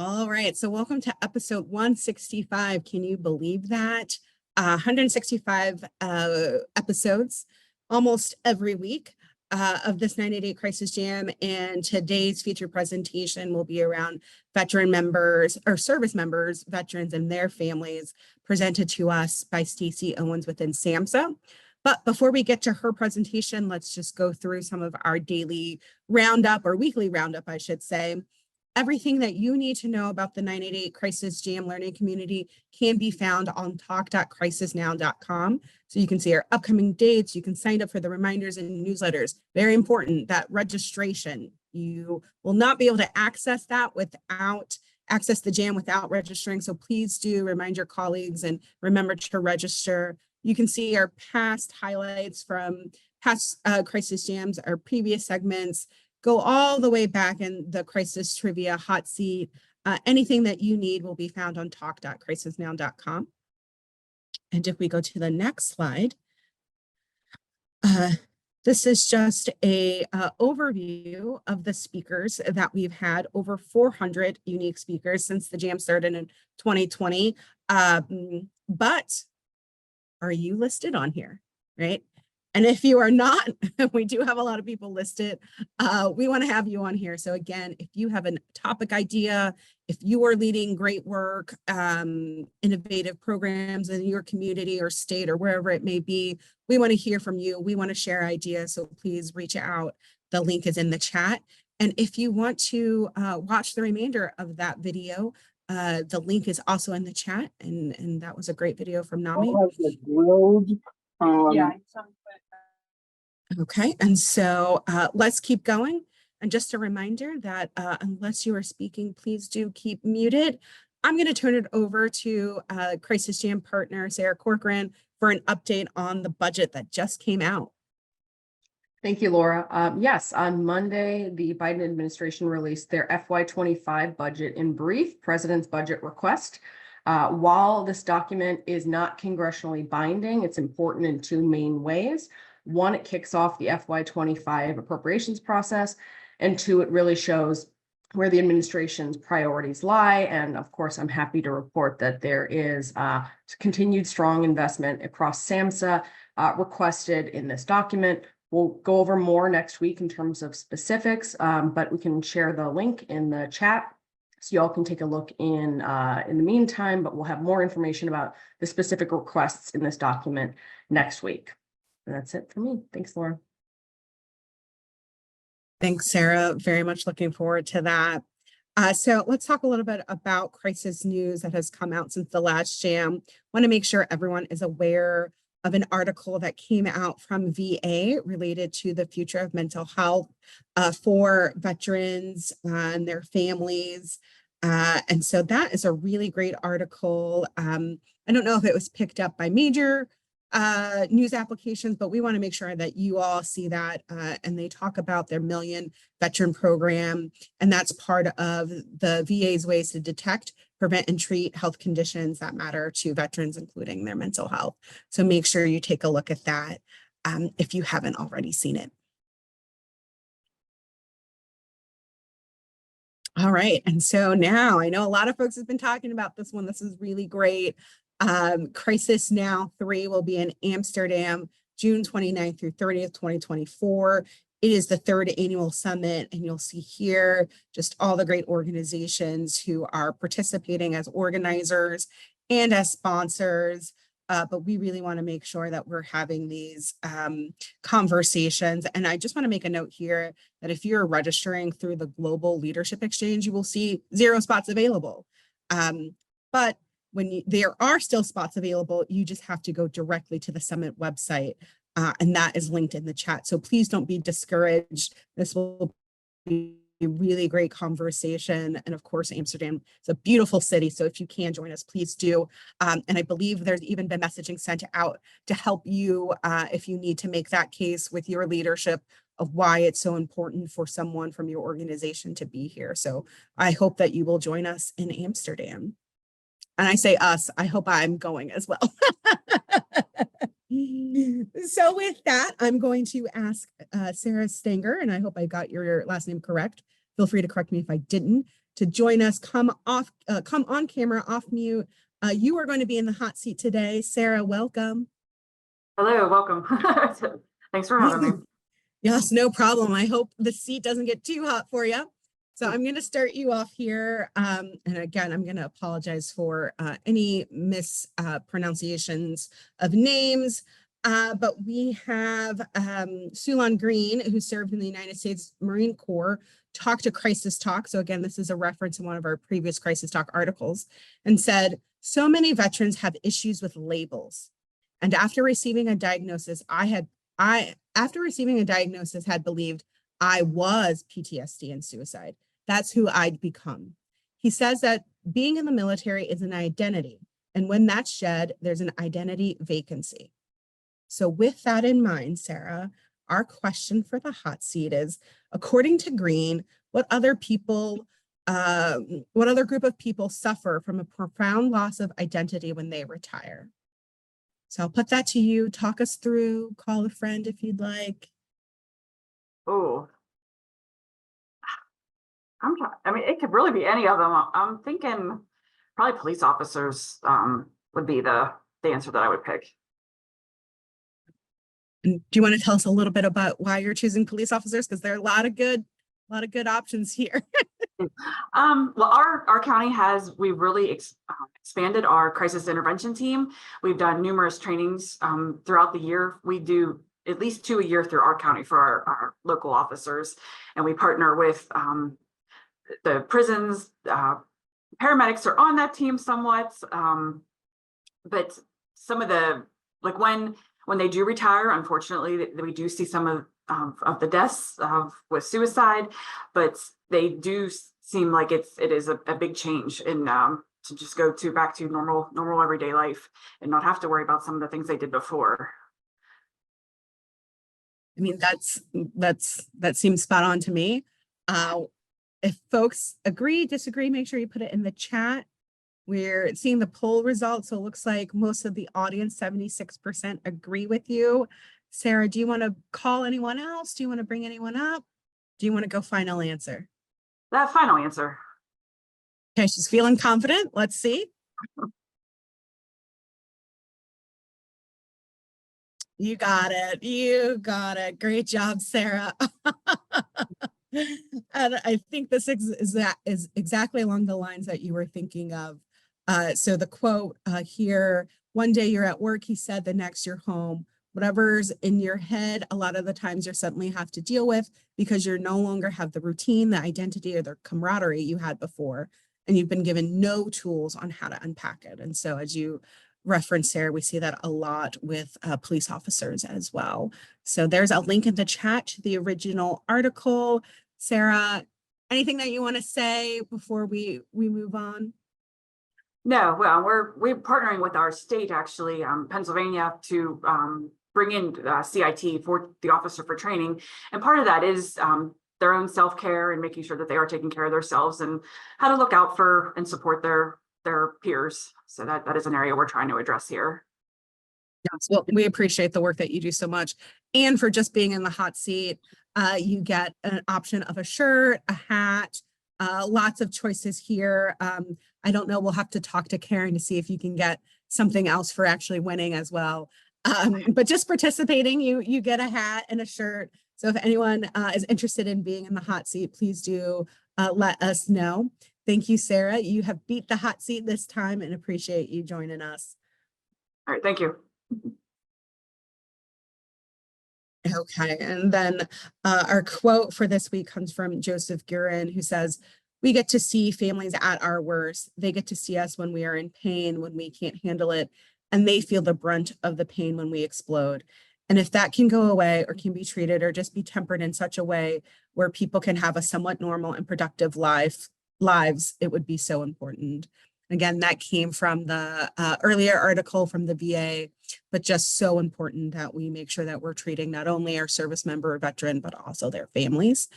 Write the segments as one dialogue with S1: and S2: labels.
S1: All right, so welcome to episode 165. Can you believe that? 165 episodes, almost every week of this 90-day crisis jam. And today's featured presentation will be around veteran members or service members, veterans and their families, presented to us by Stacey Owens within SAMHSA. But before we get to her presentation, let's just go through some of our daily roundup, or weekly roundup, I should say. Everything that you need to know about the 988 Crisis Jam learning community can be found on talk.crisisnow.com. So you can see our upcoming dates. You can sign up for the reminders and newsletters. Very important, that registration. You will not be able to access that access the jam without registering. So please do remind your colleagues and remember to register. You can see our past highlights from past crisis jams, our previous segments. Go all the way back in the crisis trivia hot seat. Anything that you need will be found on talk.crisisnow.com. And if we go to the next slide, this is just a overview of the speakers that we've had. Over 400 unique speakers since the jam started in 2020. But are you listed on here, right? And if you are not, we do have a lot of people listed. We want to have you on here. So again, if you have a topic idea, if you are leading great work, innovative programs in your community or state or wherever it may be, we want to hear from you. We want to share ideas. So please reach out. The link is in the chat. And if you want to watch the remainder of that video, the link is also in the chat. And that was a great video from Nami.
S2: Yeah.
S1: Okay, and so let's keep going. And just a reminder that unless you are speaking, please do keep muted. I'm going to turn it over to Crisis Jam partner, Sarah Corcoran, for an update on the budget that just came out.
S2: Thank you, Laura. Yes, on Monday, the Biden administration released their FY25 budget in brief, President's Budget Request. While this document is not congressionally binding, it's important in two main ways. One, it kicks off the FY25 appropriations process, and two, it really shows where the administration's priorities lie. And of course, I'm happy to report that there is continued strong investment across SAMHSA requested in this document. We'll go over more next week in terms of specifics, but we can share the link in the chat so y'all can take a look in the meantime, but we'll have more information about the specific requests in this document next week. And that's it for me. Thanks, Laura.
S1: Thanks, Sarah. Very much looking forward to that. So let's talk a little bit about crisis news that has come out since the last jam. Want to make sure everyone is aware of an article that came out from VA related to the future of mental health for veterans and their families. And so that is a really great article. I don't know if it was picked up by major news applications, but we want to make sure that you all see that. And they talk about their Million Veteran Program, and that's part of the VA's ways to detect, prevent, and treat health conditions that matter to veterans, including their mental health. So make sure you take a look at that if you haven't already seen it. All right, and so now I know a lot of folks have been talking about this one. This is really great. Crisis Now 3 will be in Amsterdam, June 29th through 30th, 2024. It is the third annual summit, and you'll see here just all the great organizations who are participating as organizers and as sponsors. But we really want to make sure that we're having these conversations. And I just want to make a note here that if you're registering through the Global Leadership Exchange, you will see 0 spots available. But when there are still spots available, you just have to go directly to the summit website, and that is linked in the chat. So please don't be discouraged. This will be a really great conversation. And of course, Amsterdam is a beautiful city. So if you can join us, please do. And I believe there's even been messaging sent out to help you if you need to make that case with your leadership of why it's so important for someone from your organization to be here. So I hope that you will join us in Amsterdam. And I say us, I hope I'm going as well. So with that, I'm going to ask Sarah Stanger, and I hope I got your last name correct. Feel free to correct me if I didn't, to join us. Come on camera, off mute. You are going to be in the hot seat today. Sarah, welcome.
S3: Hello, welcome. Thanks for having me.
S1: Yes, no problem. I hope the seat doesn't get too hot for you. So I'm going to start you off here. And again, I'm going to apologize for any mispronunciations of names. But we have Sulon Green, who served in the United States Marine Corps, talked to Crisis Talk. So again, this is a reference in one of our previous Crisis Talk articles, and said, so many veterans have issues with labels. And after receiving a diagnosis, after receiving a diagnosis, had believed I was PTSD and suicide. That's who I'd become. He says that being in the military is an identity. And when that's shed, there's an identity vacancy. So with that in mind, Sarah, our question for the hot seat is, according to Green, what other group of people suffer from a profound loss of identity when they retire? So I'll put that to you. Talk us through, call a friend if you'd like.
S3: Oh, I mean, it could really be any of them. I'm thinking probably police officers would be the answer that I would pick.
S1: And do you want to tell us a little bit about why you're choosing police officers? Because there are a lot of good options here.
S3: Well, our county we've really expanded our crisis intervention team. We've done numerous trainings throughout the year. We do at least 2 a year through our county for our local officers, and we partner with the prisons. Paramedics are on that team somewhat, but some of the, like when they do retire, unfortunately, we do see some of the deaths with suicide, but they do seem like it is a big change in to just go back to normal everyday life and not have to worry about some of the things they did before.
S1: I mean, that seems spot on to me. If folks agree, disagree, make sure you put it in the chat. We're seeing the poll results, so it looks like most of the audience, 76%, agree with you. Sarah, do you want to call anyone else? Do you want to bring anyone up? Do you want to go final answer?
S3: That final answer.
S1: Okay, she's feeling confident. Let's see. You got it. You got it. Great job, Sarah. And I think this is exactly along the lines that you were thinking of. So the quote here, one day you're at work, he said, the next you're home. Whatever's in your head, a lot of the times you suddenly have to deal with because you no longer have the routine, the identity, or the camaraderie you had before. And you've been given no tools on how to unpack it. And so as you referenced, Sarah, we see that a lot with police officers as well. So there's a link in the chat to the original article. Sarah, anything that you want to say before we move on?
S3: No, well, we're partnering with our state, actually, Pennsylvania, to bring in CIT for the officer for training. And part of that is their own self-care and making sure that they are taking care of themselves and how to look out for and support their peers. So that is an area we're trying to address here.
S1: Yes, well, we appreciate the work that you do so much. And for just being in the hot seat, you get an option of a shirt, a hat, lots of choices here. I don't know, we'll have to talk to Karen to see if you can get something else for actually winning as well. But just participating, you get a hat and a shirt. So if anyone is interested in being in the hot seat, please do let us know. Thank you, Sarah. You have beat the hot seat this time and appreciate you joining us.
S3: All right, thank you.
S1: Okay, and then our quote for this week comes from Joseph Guerin, who says, we get to see families at our worst. They get to see us when we are in pain, when we can't handle it, and they feel the brunt of the pain when we explode. And if that can go away or can be treated or just be tempered in such a way where people can have a somewhat normal and productive lives, it would be so important. Again, that came from the earlier article from the VA, but just so important that we make sure that we're treating not only our service member or veteran, but also their families.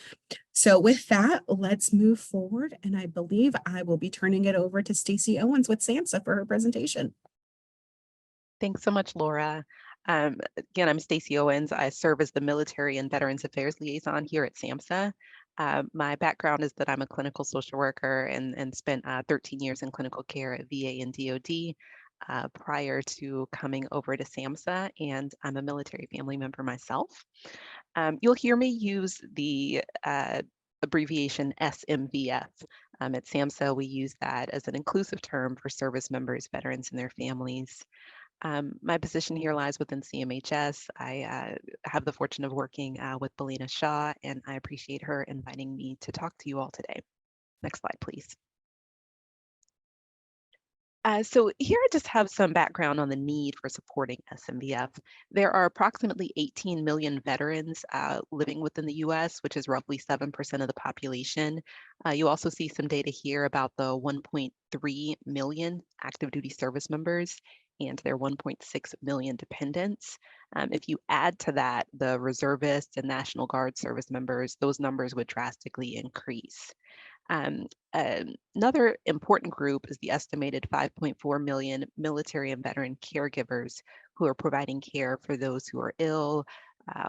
S1: So with that, let's move forward. And I believe I will be turning it over to Stacey Owens with SAMHSA for her presentation.
S4: Thanks so much, Laura. Again, I'm Stacey Owens. I serve as the Military and Veterans Affairs Liaison here at SAMHSA. My background is that I'm a clinical social worker and spent 13 years in clinical care at VA and DoD prior to coming over to SAMHSA, and I'm a military family member myself. You'll hear me use the abbreviation SMVF. At SAMHSA, we use that as an inclusive term for service members, veterans, and their families. My position here lies within CMHS. I have the fortune of working with Belina Shaw, and I appreciate her inviting me to talk to you all today. Next slide, please. So here I just have some background on the need for supporting SMVF. There are approximately 18 million veterans living within the US, which is roughly 7% of the population. You also see some data here about the 1.3 million active duty service members and their 1.6 million dependents. If you add to that the reservists and National Guard service members, those numbers would drastically increase. Another important group is the estimated 5.4 million military and veteran caregivers who are providing care for those who are ill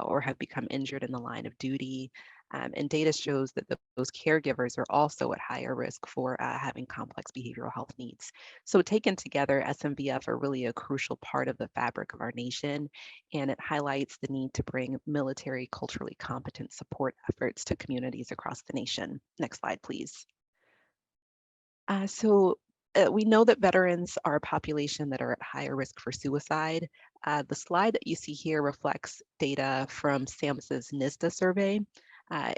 S4: or have become injured in the line of duty. And data shows that those caregivers are also at higher risk for having complex behavioral health needs. So taken together, SMVF are really a crucial part of the fabric of our nation, and it highlights the need to bring military culturally competent support efforts to communities across the nation. Next slide, please. We know that veterans are a population that are at higher risk for suicide. The slide that you see here reflects data from SAMHSA's NISDA survey.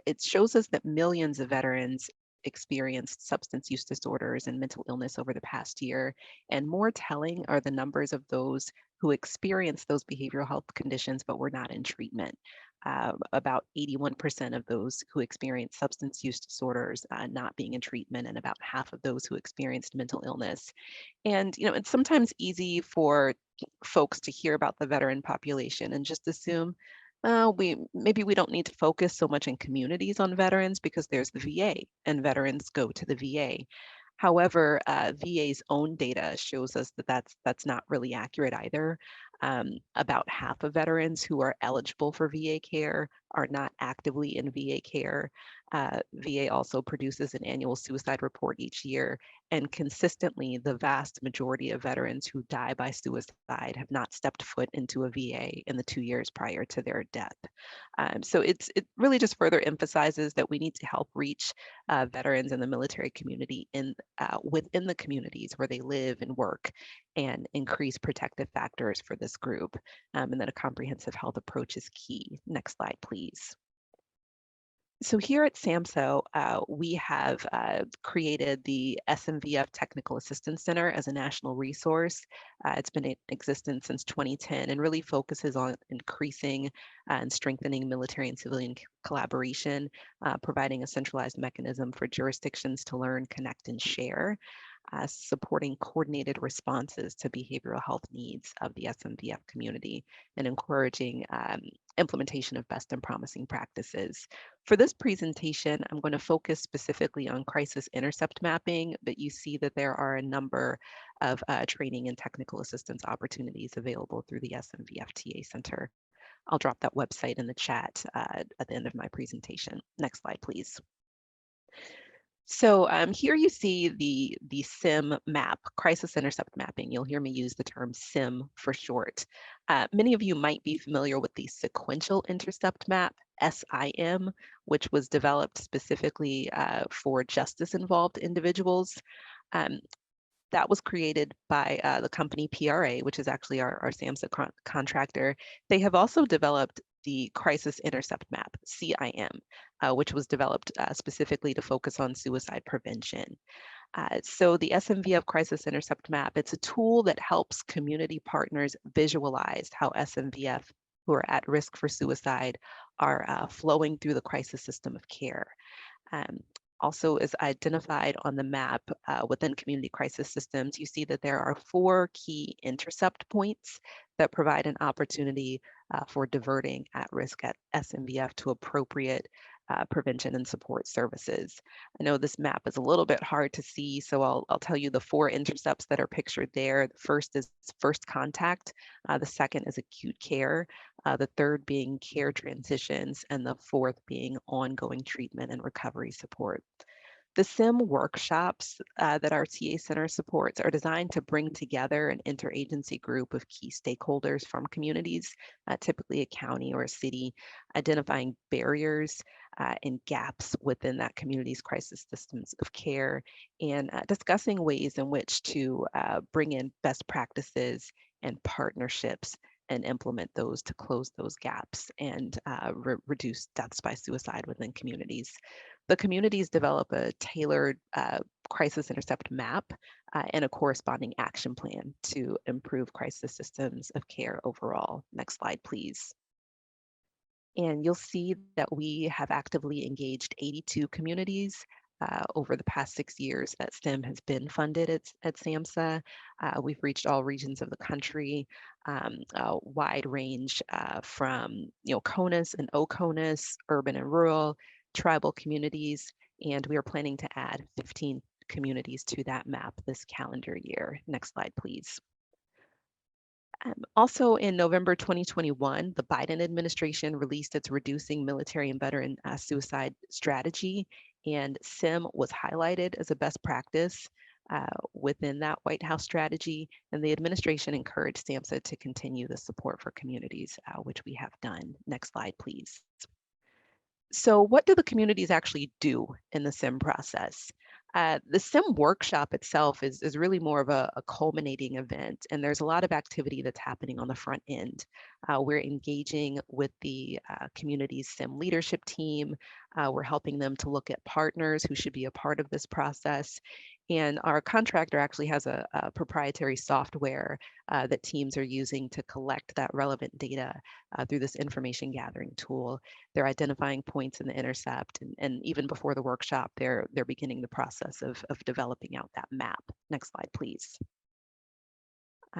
S4: It shows us that millions of veterans experienced substance use disorders and mental illness over the past year, and more telling are the numbers of those who experienced those behavioral health conditions but were not in treatment. About 81% of those who experienced substance use disorders not being in treatment, and about half of those who experienced mental illness. And it's sometimes easy for folks to hear about the veteran population and just assume maybe we don't need to focus so much in communities on veterans because there's the VA and veterans go to the VA. However, VA's own data shows us that that's not really accurate either. About half of veterans who are eligible for VA care are not actively in VA care. VA also produces an annual suicide report each year, and consistently, the vast majority of veterans who die by suicide have not stepped foot into a VA in the 2 years prior to their death. So it really just further emphasizes that we need to help reach veterans in the military community within the communities where they live and work, and increase protective factors for this group, and that a comprehensive health approach is key. Next slide, please. So here at SAMHSA, we have created the SMVF Technical Assistance Center as a national resource. It's been in existence since 2010 and really focuses on increasing and strengthening military and civilian collaboration, providing a centralized mechanism for jurisdictions to learn, connect, and share. Supporting coordinated responses to behavioral health needs of the SMVF community, and encouraging implementation of best and promising practices. For this presentation, I'm going to focus specifically on Crisis Intercept Mapping, but you see that there are a number of training and technical assistance opportunities available through the SMVF TA Center. I'll drop that website in the chat at the end of my presentation. Next slide, please. So here you see the SIM map, Crisis Intercept Mapping. You'll hear me use the term SIM for short. Many of you might be familiar with the Sequential Intercept Map, SIM, which was developed specifically for justice-involved individuals. That was created by the company PRA, which is actually our SAMHSA contractor. They have also developed the Crisis Intercept Map, CIM, which was developed specifically to focus on suicide prevention. So the SMVF Crisis Intercept Map, it's a tool that helps community partners visualize how SMVF who are at risk for suicide are flowing through the crisis system of care. Also is identified on the map within community crisis systems. You see that there are 4 key intercept points that provide an opportunity for diverting at-risk SMVF to appropriate prevention and support services. I know this map is a little bit hard to see, so I'll tell you the 4 intercepts that are pictured there. The first is first contact. The second is acute care. the third being care transitions, and the fourth being ongoing treatment and recovery support. The SIM workshops that our TA Center supports are designed to bring together an interagency group of key stakeholders from communities, typically a county or a city, identifying barriers and gaps within that community's crisis systems of care, and discussing ways in which to bring in best practices and partnerships and implement those to close those gaps and reduce deaths by suicide within communities. The communities develop a tailored crisis intercept map and a corresponding action plan to improve crisis systems of care overall. Next slide, please. And you'll see that we have actively engaged 82 communities over the past 6 years that STEM has been funded at SAMHSA. We've reached all regions of the country, a wide range from CONUS and OCONUS, urban and rural, tribal communities, and we are planning to add 15 communities to that map this calendar year. Next slide, please. Also in November 2021, the Biden administration released its Reducing Military and Veteran Suicide Strategy, and SIM was highlighted as a best practice within that White House strategy, and the administration encouraged SAMHSA to continue the support for communities, which we have done. Next slide, please. So what do the communities actually do in the SIM process? The SIM workshop itself is really more of a culminating event, and there's a lot of activity that's happening on the front end. We're engaging with the community's SIM leadership team. We're helping them to look at partners who should be a part of this process. And our contractor actually has a proprietary software that teams are using to collect that relevant data through this information gathering tool. They're identifying points in the intercept, and even before the workshop, they're beginning the process of developing out that map. Next slide, please.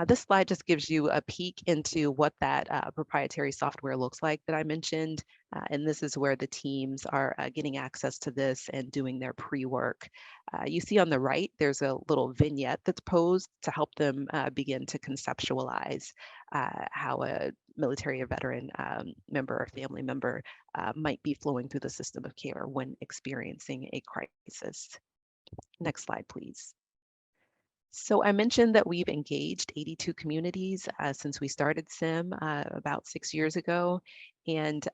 S4: This slide just gives you a peek into what that proprietary software looks like that I mentioned. And this is where the teams are getting access to this and doing their pre-work. You see on the right, there's a little vignette that's posed to help them begin to conceptualize how a military or veteran member or family member might be flowing through the system of care when experiencing a crisis. Next slide, please. So I mentioned that we've engaged 82 communities since we started SIM about 6 years ago. And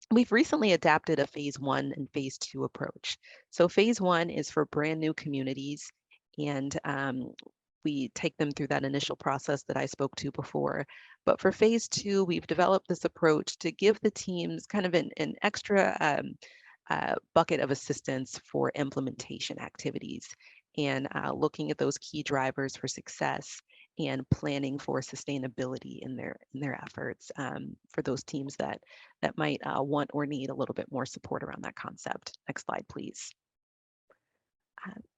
S4: we've recently adapted a phase 1 and phase 2 approach. So phase 1 is for brand new communities, and we take them through that initial process that I spoke to before. But for phase 2, we've developed this approach to give the teams kind of an extra bucket of assistance for implementation activities, and looking at those key drivers for success and planning for sustainability in their efforts for those teams that might want or need a little bit more support around that concept. Next slide, please.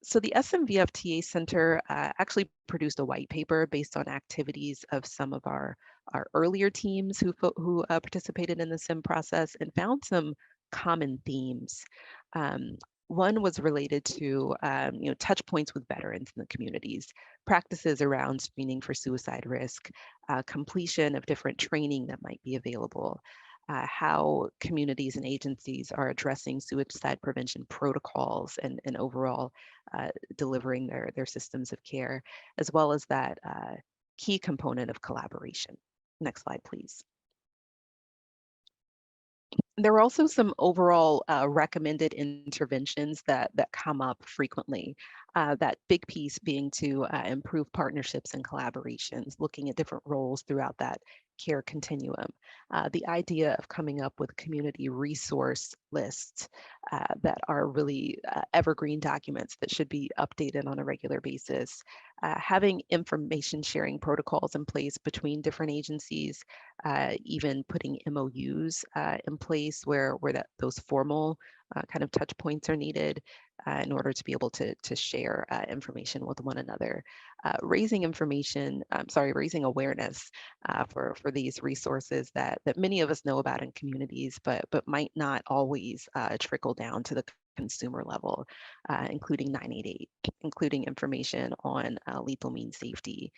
S4: So the SMVF TA Center actually produced a white paper based on activities of some of our earlier teams who participated in the SIM process, and found some common themes. One was related to touch points with veterans in the communities, practices around screening for suicide risk, completion of different training that might be available, how communities and agencies are addressing suicide prevention protocols and overall delivering their systems of care, as well as that key component of collaboration. Next slide, please. There are also some overall recommended interventions that come up frequently. That big piece being to improve partnerships and collaborations, looking at different roles throughout that care continuum. The idea of coming up with community resource lists that are really evergreen documents that should be updated on a regular basis. Having information sharing protocols in place between different agencies, even putting MOUs in place where those formal kind of touch points are needed in order to be able to share information with one another. Raising awareness for these resources that many of us know about in communities, but might not always trickle down to the consumer level, including 988, including information on lethal mean safety,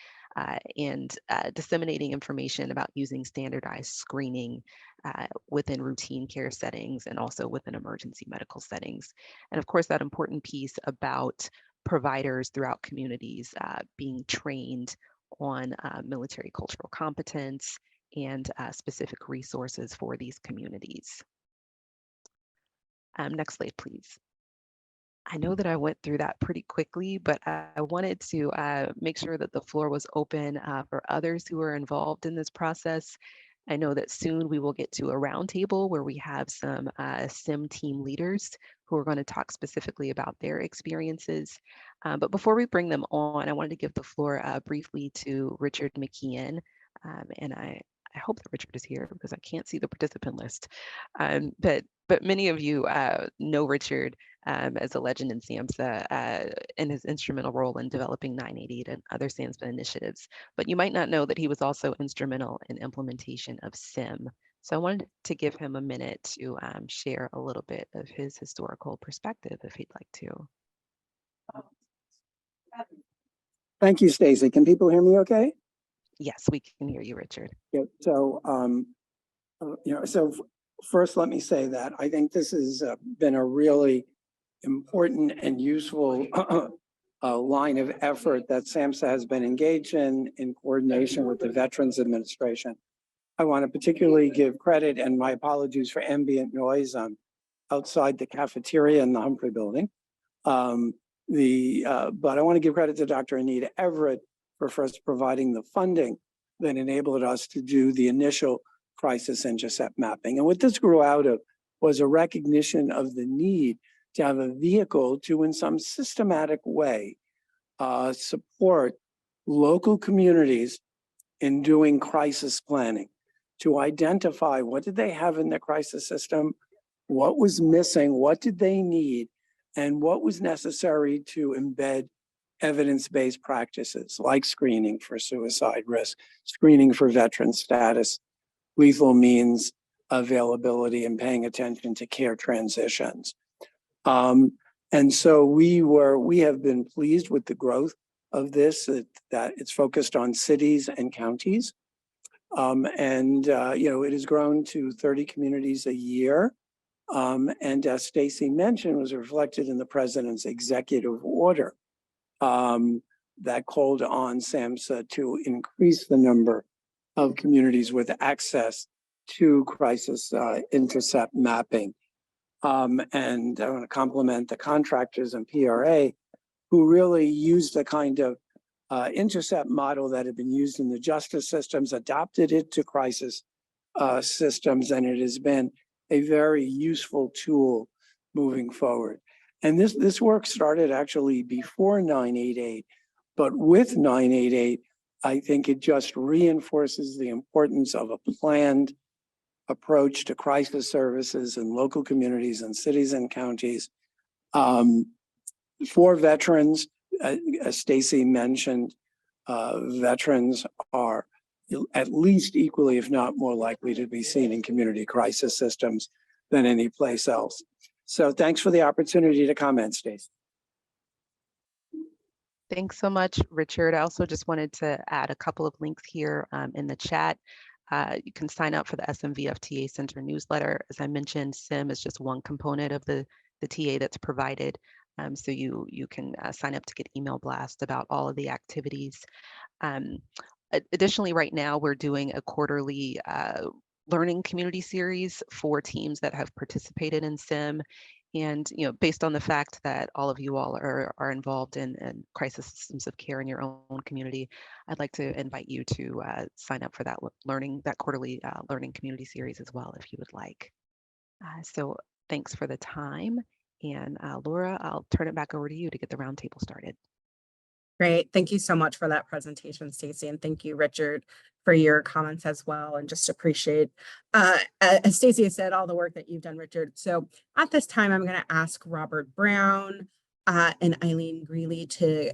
S4: and disseminating information about using standardized screening within routine care settings and also within emergency medical settings. And of course, that important piece about providers throughout communities being trained on military cultural competence and specific resources for these communities. Next slide, please. I know that I went through that pretty quickly, but I wanted to make sure that the floor was open for others who are involved in this process. I know that soon we will get to a roundtable where we have some SIM team leaders who are going to talk specifically about their experiences. But before we bring them on, I wanted to give the floor briefly to Richard McKeon. And I hope that Richard is here because I can't see the participant list. But many of you know Richard as a legend in SAMHSA and his instrumental role in developing 988 and other SAMHSA initiatives. But you might not know that he was also instrumental in implementation of SIM. So I wanted to give him a minute to share a little bit of his historical perspective if he'd like to.
S5: Thank you, Stacey. Can people hear me okay?
S4: Yes, we can hear you, Richard.
S5: Yeah, so, first let me say that I think this has been a really important and useful line of effort that SAMHSA has been engaged in coordination with the Veterans Administration. I want to particularly give credit and my apologies for ambient noise. I'm outside the cafeteria in the Humphrey building. But I want to give credit to Dr. Anita Everett for first providing the funding that enabled us to do the initial crisis intercept mapping. And what this grew out of was a recognition of the need to have a vehicle to, in some systematic way, support local communities in doing crisis planning, to identify what did they have in their crisis system, what was missing, what did they need, and what was necessary to embed evidence-based practices like screening for suicide risk, screening for veteran status, lethal means availability, and paying attention to care transitions. And so we have been pleased with the growth of this, that it's focused on cities and counties. It has grown to 30 communities a year. And as Stacey mentioned, was reflected in the president's executive order that called on SAMHSA to increase the number of communities with access to crisis intercept mapping. And I want to compliment the contractors and PRA who really used the kind of intercept model that had been used in the justice systems, adopted it to crisis systems, and it has been a very useful tool moving forward. And this work started actually before 988, but with 988, I think it just reinforces the importance of a planned approach to crisis services in local communities and cities and counties. For veterans, as Stacey mentioned, veterans are at least equally, if not more likely to be seen in community crisis systems than any place else. So thanks for the opportunity to comment, Stacey.
S4: Thanks so much, Richard. I also just wanted to add a couple of links here in the chat. You can sign up for the SMVFTA Center newsletter. As I mentioned, SIM is just one component of the TA that's provided. So you can sign up to get email blasts about all of the activities. Additionally, right now we're doing a quarterly learning community series for teams that have participated in SIM. And based on the fact that all of you all are involved in crisis systems of care in your own community, I'd like to invite you to sign up for that quarterly learning community series as well, if you would like. So thanks for the time. And Laura, I'll turn it back over to you to get the roundtable started.
S1: Great. Thank you so much for that presentation, Stacey. And thank you, Richard, for your comments as well. And just appreciate, as Stacey said, all the work that you've done, Richard. So at this time, I'm going to ask Robert Brown and Eileen Greeley to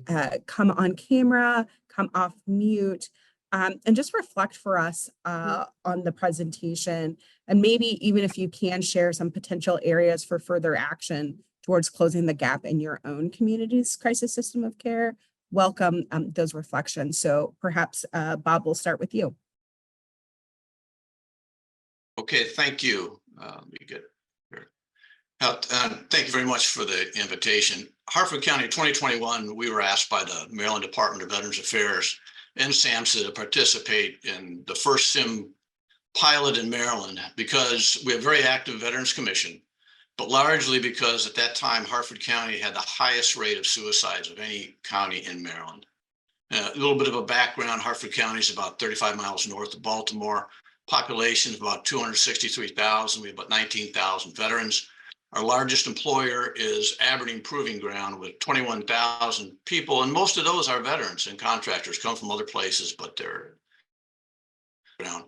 S1: come on camera, come off mute, and just reflect for us on the presentation. And maybe even if you can share some potential areas for further action towards closing the gap in your own community's crisis system of care, welcome those reflections. So perhaps, Bob, we'll start with you.
S6: Okay, thank you. Let me get here. Thank you very much for the invitation. Hartford County 2021, we were asked by the Maryland Department of Veterans Affairs and SAMHSA to participate in the first SIM pilot in Maryland because we have a very active Veterans Commission, but largely because at that time, Hartford County had the highest rate of suicides of any county in Maryland. A little bit of a background, Hartford County is about 35 miles north of Baltimore. Population is about 263,000. We have about 19,000 veterans. Our largest employer is Aberdeen Proving Ground with 21,000 people, and most of those are veterans and contractors, come from other places, but they're around.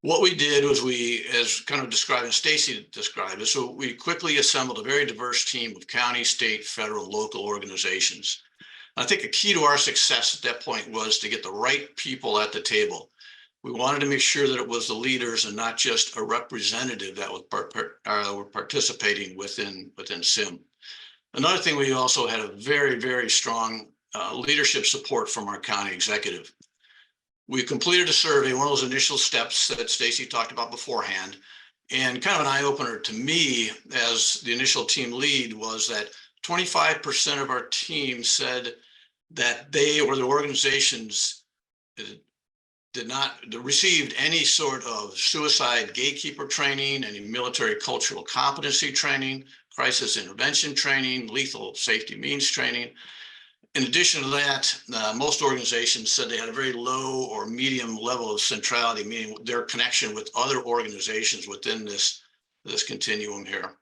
S6: What we did was we, as kind of described, and Stacey described it, so we quickly assembled a very diverse team of county, state, federal, local organizations. I think a key to our success at that point was to get the right people at the table. We wanted to make sure that it was the leaders and not just a representative that were participating within SIM. Another thing, we also had a very, very strong leadership support from our county executive. We completed a survey, one of those initial steps that Stacey talked about beforehand, and kind of an eye-opener to me as the initial team lead was that 25% of our team said that they or the organizations did not received any sort of suicide gatekeeper training, any military cultural competency training, crisis intervention training, lethal safety means training. In addition to that, most organizations said they had a very low or medium level of centrality, meaning their connection with other organizations within this continuum here.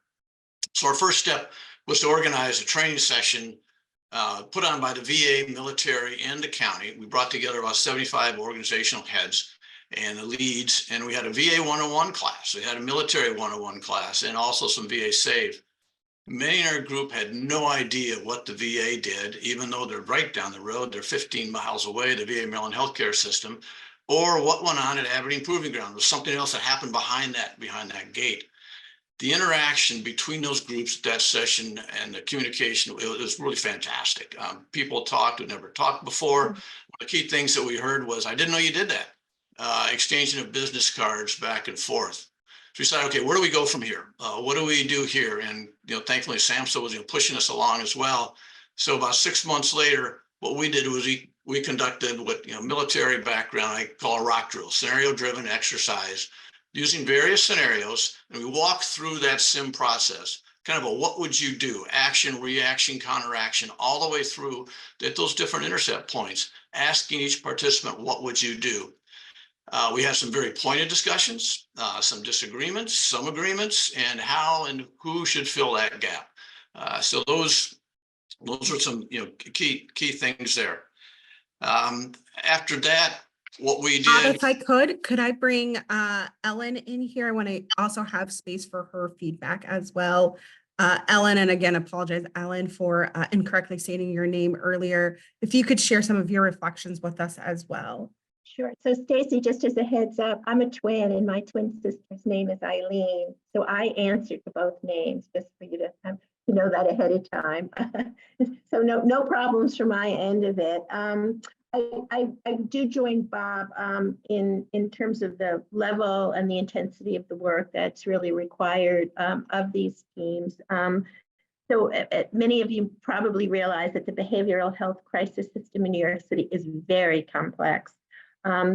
S6: So our first step was to organize a training session put on by the VA, military, and the county. We brought together about 75 organizational heads and the leads, and we had a VA 101 class. We had a military 101 class and also some VA SAVE. Many in our group had no idea what the VA did, even though they're right down the road, they're 15 miles away, the VA Maryland healthcare system, or what went on at Aberdeen Proving Ground. There was something else that happened behind that gate. The interaction between those groups at that session and the communication, it was really fantastic. People talked who never talked before. One of the key things that we heard was, I didn't know you did that. Exchanging of business cards back and forth. So we said, okay, where do we go from here? What do we do here? And thankfully, SAMHSA was pushing us along as well. So about 6 months later, what we did was we conducted what military background I call a rock drill, scenario-driven exercise, using various scenarios, and we walk through that SIM process, kind of a what would you do, action, reaction, counteraction, all the way through at those different intercept points, asking each participant, what would you do? We had some very pointed discussions, some disagreements, some agreements, and how and who should fill that gap. So those are some key things there. After that, what we did.
S1: If I could I bring Ellen in here? I want to also have space for her feedback as well. Ellen, and again, apologize, Ellen, for incorrectly stating your name earlier. If you could share some of your reflections with us as well.
S7: Sure. So Stacey, just as a heads up, I'm a twin and my twin sister's name is Eileen. So I answered to both names just for you to know that ahead of time. So no problems from my end of it. I do join Bob in terms of the level and the intensity of the work that's really required of these teams. So many of you probably realize that the behavioral health crisis system in New York City is very complex,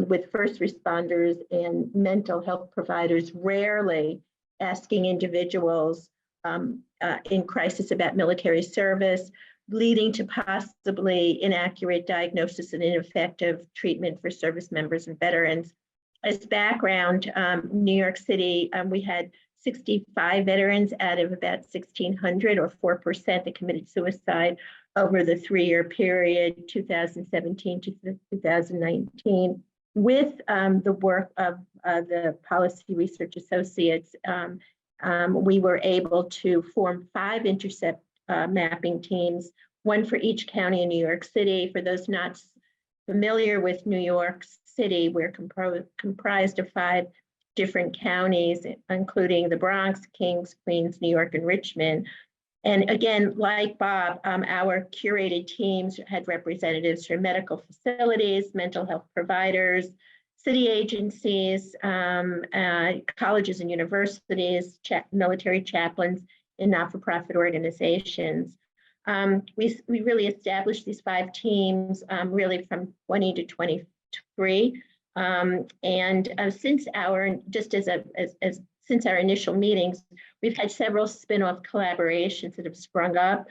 S7: with first responders and mental health providers rarely asking individuals in crisis about military service, leading to possibly inaccurate diagnosis and ineffective treatment for service members and veterans. As background, New York City, we had 65 veterans out of about 1,600, or 4%, that committed suicide over the 3-year period, 2017 to 2019. With the work of the Policy Research Associates, we were able to form 5 intercept mapping teams, one for each county in New York City. For those not familiar with New York City, we're comprised of 5 different counties, including the Bronx, Kings, Queens, New York, and Richmond. And again, like Bob, our curated teams had representatives from medical facilities, mental health providers, city agencies, colleges and universities, military chaplains, and not-for-profit organizations. We really established these 5 teams really from 20 to 23. Since since our initial meetings, we've had several spin-off collaborations that have sprung up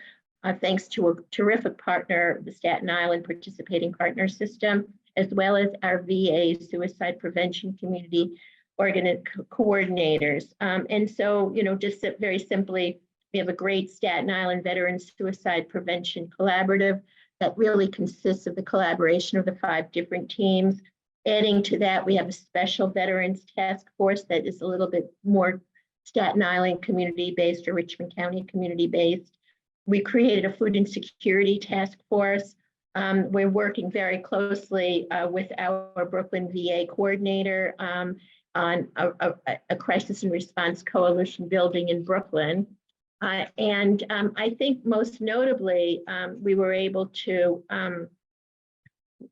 S7: thanks to a terrific partner, the Staten Island Participating Partner System, as well as our VA Suicide Prevention Community coordinators. And so, just very simply, we have a great Staten Island Veteran Suicide Prevention Collaborative that really consists of the collaboration of the 5 different teams. Adding to that, we have a special Veterans Task Force that is a little bit more Staten Island community-based or Richmond County community-based. We created a Food Insecurity Task Force. We're working very closely with our Brooklyn VA coordinator on a crisis and response coalition building in Brooklyn. I think most notably, we were able to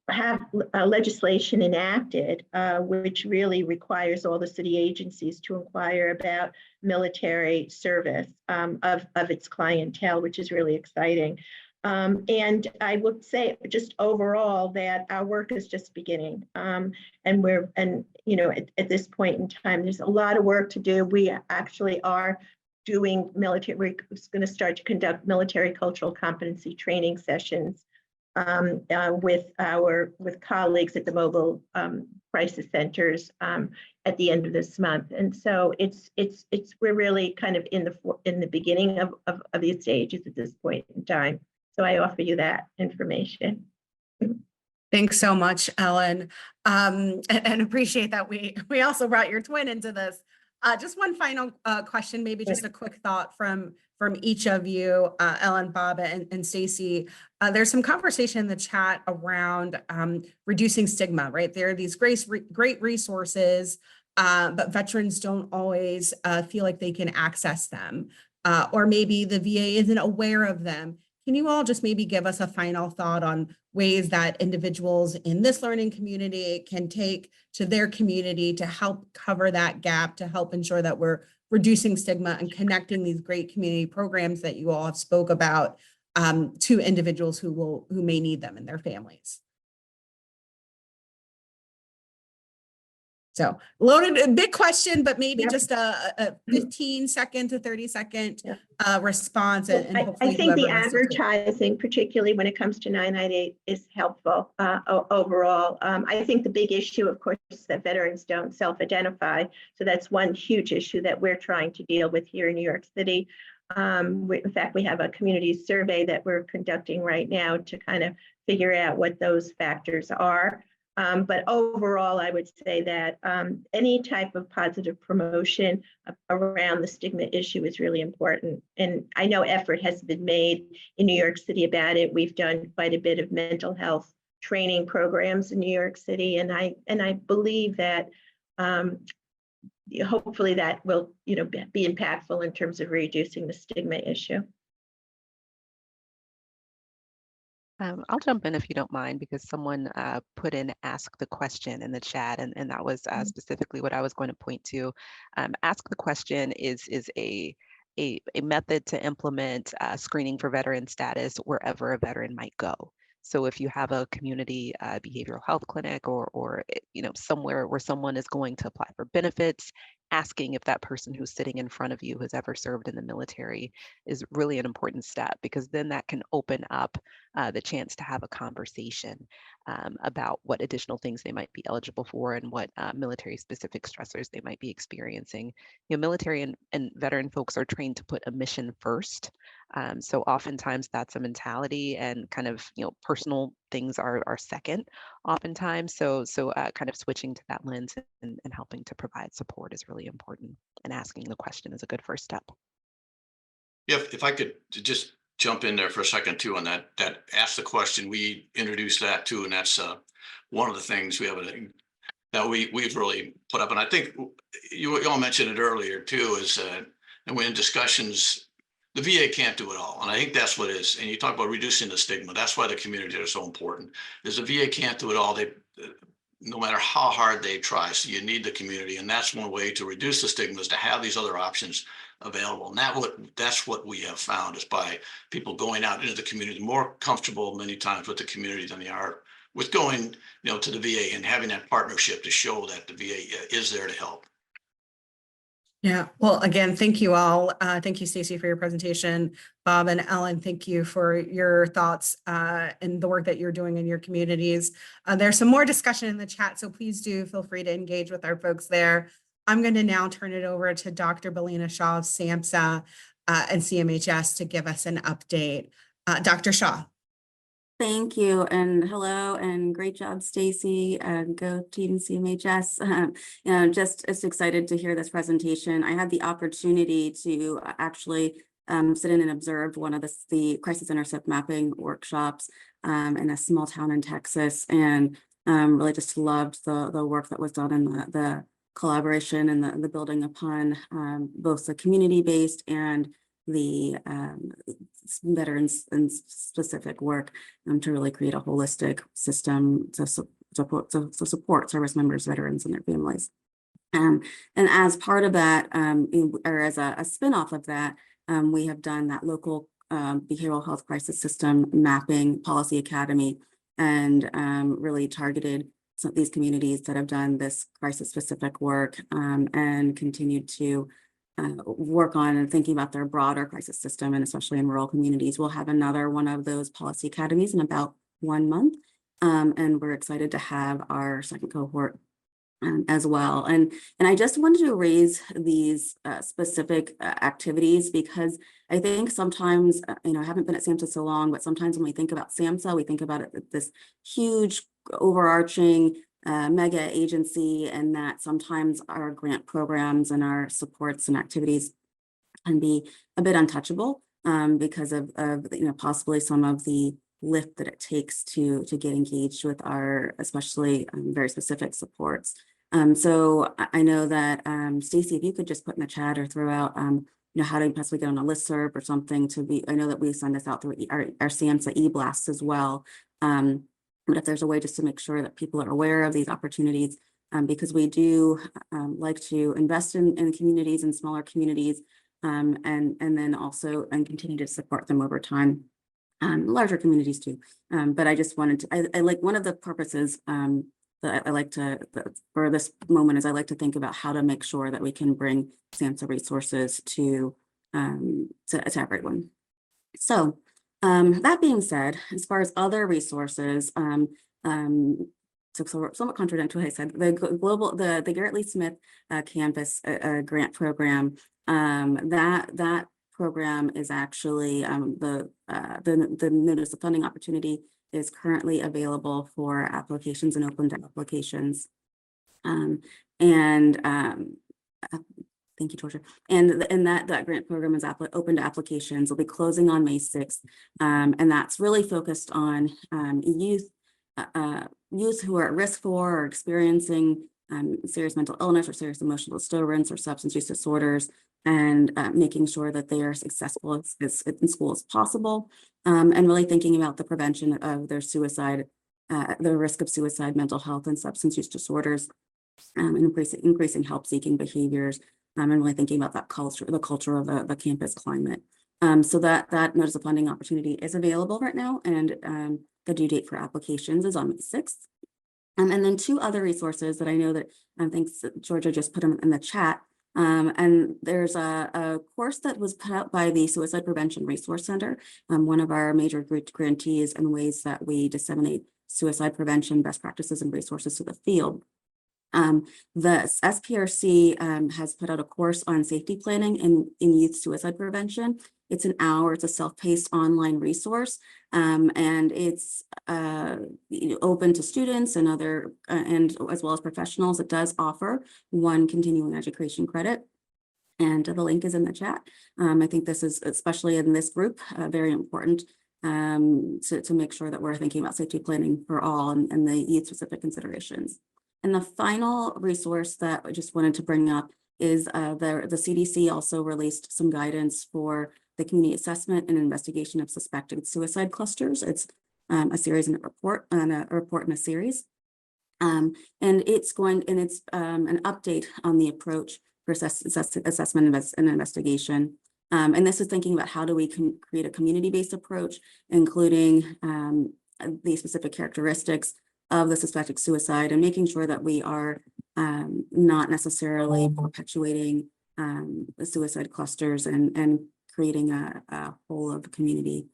S7: have legislation enacted, which really requires all the city agencies to inquire about military service of its clientele, which is really exciting. And I would say just overall that our work is just beginning. At this point in time, there's a lot of work to do. We actually are doing we're going to start to conduct military cultural competency training sessions with colleagues at the mobile crisis centers at the end of this month. And so we're really kind of in the beginning of these stages at this point in time. So I offer you that information.
S1: Thanks so much, Ellen, and appreciate that we also brought your twin into this. Just one final question, maybe just a quick thought from each of you, Ellen, Bob, and Stacey. There's some conversation in the chat around reducing stigma, right? There are these great resources, but veterans don't always feel like they can access them, or maybe the VA isn't aware of them. Can you all just maybe give us a final thought on ways that individuals in this learning community can take to their community to help cover that gap, to help ensure that we're reducing stigma and connecting these great community programs that you all have spoke about to individuals who may need them in their families? So loaded, big question, but maybe just a 15-second to 30-second response. And
S7: I think the advertising, particularly when it comes to 998, is helpful overall. I think the big issue, of course, is that veterans don't self-identify. So that's one huge issue that we're trying to deal with here in New York City. In fact, we have a community survey that we're conducting right now to kind of figure out what those factors are. But overall, I would say that any type of positive promotion around the stigma issue is really important. And I know effort has been made in New York City about it. We've done quite a bit of mental health training programs in New York City. And I believe that hopefully that will be impactful in terms of reducing the stigma issue.
S4: I'll jump in if you don't mind, because someone put in ask the question in the chat, and that was specifically what I was going to point to. Ask the question is a method to implement screening for veteran status wherever a veteran might go. So if you have a community behavioral health clinic or somewhere where someone is going to apply for benefits, asking if that person who's sitting in front of you has ever served in the military is really an important step, because then that can open up the chance to have a conversation about what additional things they might be eligible for and what military specific stressors they might be experiencing. Military and veteran folks are trained to put a mission first. So oftentimes that's a mentality, and kind of, personal things are second oftentimes. So kind of switching to that lens and helping to provide support is really important. And asking the question is a good first step.
S6: Yeah, if I could just jump in there for a second too on that ask the question, we introduced that too, and that's one of the things we have that we've really put up. And I think you all mentioned it earlier too, is and when in discussions the VA can't do it all. And I think that's what it is. And you talk about reducing the stigma. That's why the community is so important. Is the VA can't do it all. They, no matter how hard they try. So you need the community. And that's one way to reduce the stigma, is to have these other options available. And that's what we have found, is by people going out into the community, more comfortable many times with the community than they are with going, to the VA and having that partnership to show that the VA is there to help.
S1: Yeah, well, again, thank you all. Thank you, Stacey, for your presentation. Bob and Ellen, thank you for your thoughts and the work that you're doing in your communities. There's some more discussion in the chat, so please do feel free to engage with our folks there. I'm going to now turn it over to Dr. Belina Shaw of SAMHSA and CMHS to give us an update. Dr. Shaw.
S8: Thank you, and hello, and great job, Stacey. Go team CMHS. Just as excited to hear this presentation. I had the opportunity to actually sit in and observe one of the Crisis Intercept Mapping workshops in a small town in Texas, and really just loved the work that was done in the collaboration and the building upon both the community-based and the veterans and specific work to really create a holistic system to support service members, veterans, and their families. And as part of that, or as a spin-off of that, we have done that local behavioral health crisis system mapping policy academy, and really targeted some of these communities that have done this crisis specific work and continued to work on and thinking about their broader crisis system, and especially in rural communities. We'll have another one of those policy academies in about 1 month. And we're excited to have our second cohort as well. And I just wanted to raise these specific activities, because I think sometimes, I haven't been at SAMHSA so long, but sometimes when we think about SAMHSA, we think about it, this huge overarching mega agency, and that sometimes our grant programs and our supports and activities can be a bit untouchable because of possibly some of the lift that it takes to get engaged with our especially very specific supports. So I know that Stacey, if you could just put in the chat or throw out how to possibly get on a listserv or something to be, I know that we send this out through our SAMHSA e-blasts as well. But if there's a way just to make sure that people are aware of these opportunities, because we do like to invest in communities and smaller communities, and then also continue to support them over time, larger communities too. But I just wanted to, I like one of the purposes that I like to, for this moment, is I like to think about how to make sure that we can bring SAMHSA resources to everyone. So that being said, as far as other resources, so somewhat contrary to what I said, the Garrett Lee Smith Campus grant program, that program is actually the notice of funding opportunity is currently available for applications and open to applications. Thank you, Georgia. And that grant program is open to applications. Will be closing on May 6th. And that's really focused on youth who are at risk for or experiencing serious mental illness or serious emotional disturbance or substance use disorders, and making sure that they are successful in school as possible, and really thinking about the prevention of their suicide, the risk of suicide, mental health, and substance use disorders, and increasing help-seeking behaviors, and really thinking about that the culture of the campus climate. So that notice of funding opportunity is available right now, and the due date for applications is on May 6th. And then two other resources that I know that I think Georgia just put them in the chat. And there's a course that was put out by the Suicide Prevention Resource Center, one of our major grantees, and ways that we disseminate suicide prevention best practices and resources to the field. The SPRC has put out a course on safety planning in youth suicide prevention. It's an hour, it's a self-paced online resource, and it's open to students and other, and as well as professionals. It does offer 1 continuing education credit, and the link is in the chat. I think this is, especially in this group, very important to make sure that we're thinking about safety planning for all and the youth specific considerations. And the final resource that I just wanted to bring up is the CDC also released some guidance for the community assessment and investigation of suspected suicide clusters. It's a series and a report and a series. And it's an update on the approach for assessment and investigation. And this is thinking about how do we create a community-based approach, including the specific characteristics of the suspected suicide, and making sure that we are not necessarily perpetuating the suicide clusters and creating a whole of community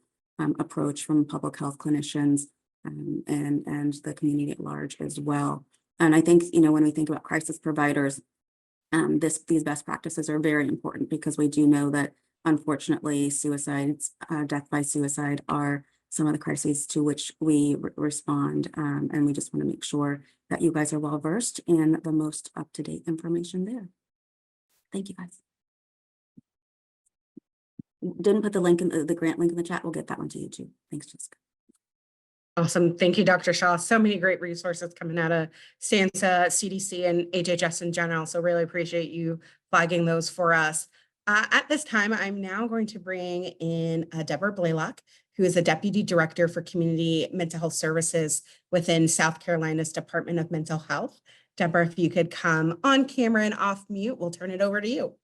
S8: approach from public health clinicians and the community at large as well. And I think, when we think about crisis providers, these best practices are very important, because we do know that unfortunately suicides, death by suicide, are some of the crises to which we respond. And we just want to make sure that you guys are well versed in the most up-to-date information there. Thank you, guys. Didn't put the link in the grant link in the chat. We'll get that one to you too. Thanks, Jessica.
S1: Awesome. Thank you, Dr. Shaw. So many great resources coming out of SAMHSA, CDC, and HHS in general. So really appreciate you flagging those for us. At this time, I'm now going to bring in Deborah Blaylock, who is the Deputy Director for Community Mental Health Services within South Carolina's Department of Mental Health. Deborah, if you could come on camera and off mute, we'll turn it over to you.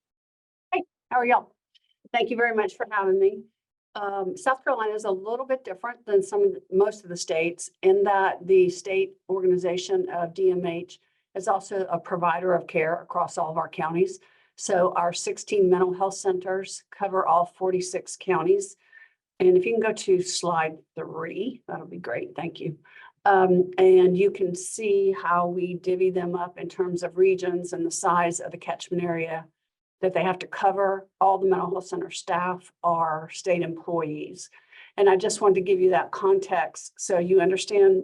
S9: Hey, how are y'all? Thank you very much for having me. South Carolina is a little bit different than most of the states, in that the state organization of DMH is also a provider of care across all of our counties. So our 16 mental health centers cover all 46 counties. And if you can go to slide 3, that'll be great. Thank you. And you can see how we divvy them up in terms of regions and the size of the catchment area that they have to cover. All the mental health center staff are state employees. And I just wanted to give you that context so you understand